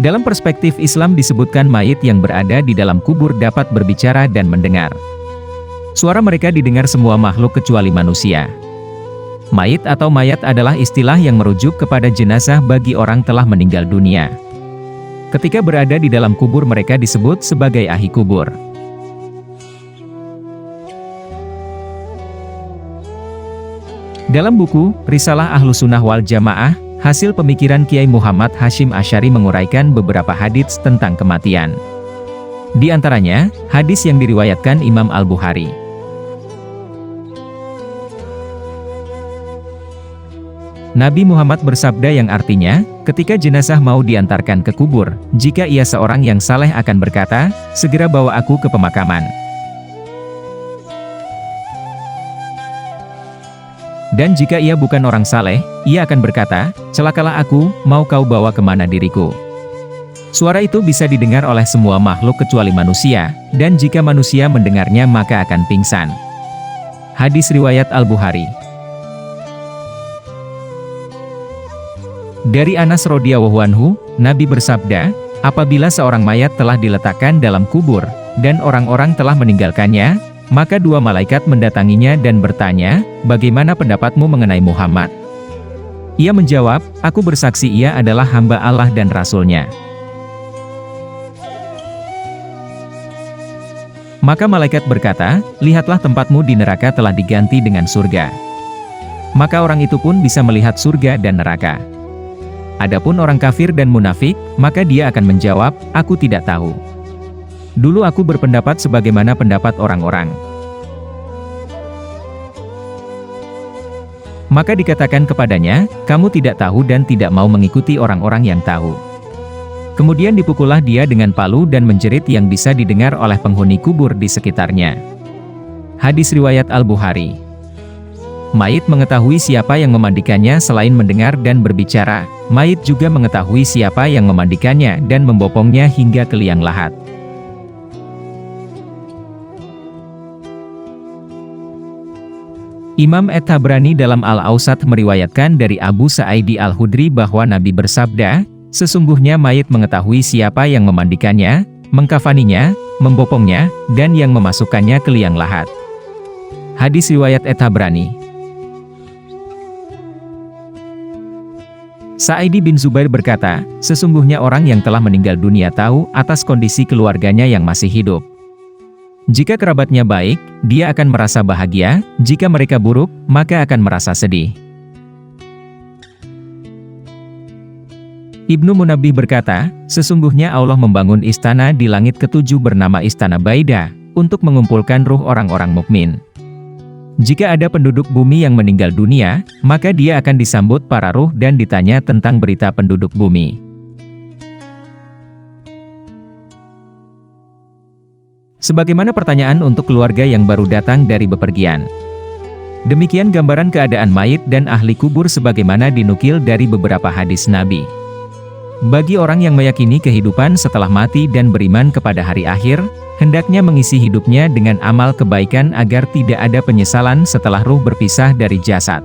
Dalam perspektif Islam disebutkan mayit yang berada di dalam kubur dapat berbicara dan mendengar. Suara mereka didengar semua makhluk kecuali manusia. Mayit atau mayat adalah istilah yang merujuk kepada jenazah bagi orang telah meninggal dunia. Ketika berada di dalam kubur mereka disebut sebagai ahli kubur. Dalam buku Risalah Ahlussunnah wal Jamaah, hasil pemikiran Kiai Muhammad Hasyim Asy'ari menguraikan beberapa hadits tentang kematian. Di antaranya, hadis yang diriwayatkan Imam Al-Bukhari. Nabi Muhammad bersabda yang artinya, ketika jenazah mau diantarkan ke kubur, jika ia seorang yang saleh akan berkata, segera bawa aku ke pemakaman. Dan jika ia bukan orang saleh, ia akan berkata, celakalah aku, mau kau bawa kemana diriku. Suara itu bisa didengar oleh semua makhluk kecuali manusia, dan jika manusia mendengarnya maka akan pingsan. Hadis riwayat Al-Bukhari. Dari Anas radhiyallahu anhu, Nabi bersabda, apabila seorang mayat telah diletakkan dalam kubur, dan orang-orang telah meninggalkannya, maka dua malaikat mendatanginya dan bertanya, bagaimana pendapatmu mengenai Muhammad? Ia menjawab, aku bersaksi ia adalah hamba Allah dan Rasul-Nya. Maka malaikat berkata, lihatlah tempatmu di neraka telah diganti dengan surga. Maka orang itu pun bisa melihat surga dan neraka. Adapun orang kafir dan munafik, maka dia akan menjawab, aku tidak tahu. Dulu aku berpendapat sebagaimana pendapat orang-orang. Maka dikatakan kepadanya, kamu tidak tahu dan tidak mau mengikuti orang-orang yang tahu. Kemudian dipukullah dia dengan palu dan menjerit yang bisa didengar oleh penghuni kubur di sekitarnya. Hadis riwayat Al-Bukhari. Mayit mengetahui siapa yang memandikannya selain mendengar dan berbicara. Mayit juga mengetahui siapa yang memandikannya dan membopongnya hingga ke liang lahat. Imam At-Tabrani dalam Al-Awsat meriwayatkan dari Abu Sa'idi Al-Khudri bahwa Nabi bersabda, sesungguhnya mayit mengetahui siapa yang memandikannya, mengkafaninya, membopongnya, dan yang memasukkannya ke liang lahat. Hadis riwayat At-Tabrani. Sa'idi bin Zubair berkata, sesungguhnya orang yang telah meninggal dunia tahu atas kondisi keluarganya yang masih hidup. Jika kerabatnya baik, dia akan merasa bahagia, jika mereka buruk, maka akan merasa sedih. Ibnu Munabbih berkata, sesungguhnya Allah membangun istana di langit ketujuh bernama Istana Baida, untuk mengumpulkan ruh orang-orang mukmin. Jika ada penduduk bumi yang meninggal dunia, maka dia akan disambut para ruh dan ditanya tentang berita penduduk bumi. Sebagaimana pertanyaan untuk keluarga yang baru datang dari bepergian. Demikian gambaran keadaan mayit dan ahli kubur sebagaimana dinukil dari beberapa hadis Nabi. Bagi orang yang meyakini kehidupan setelah mati dan beriman kepada hari akhir, hendaknya mengisi hidupnya dengan amal kebaikan agar tidak ada penyesalan setelah ruh berpisah dari jasad.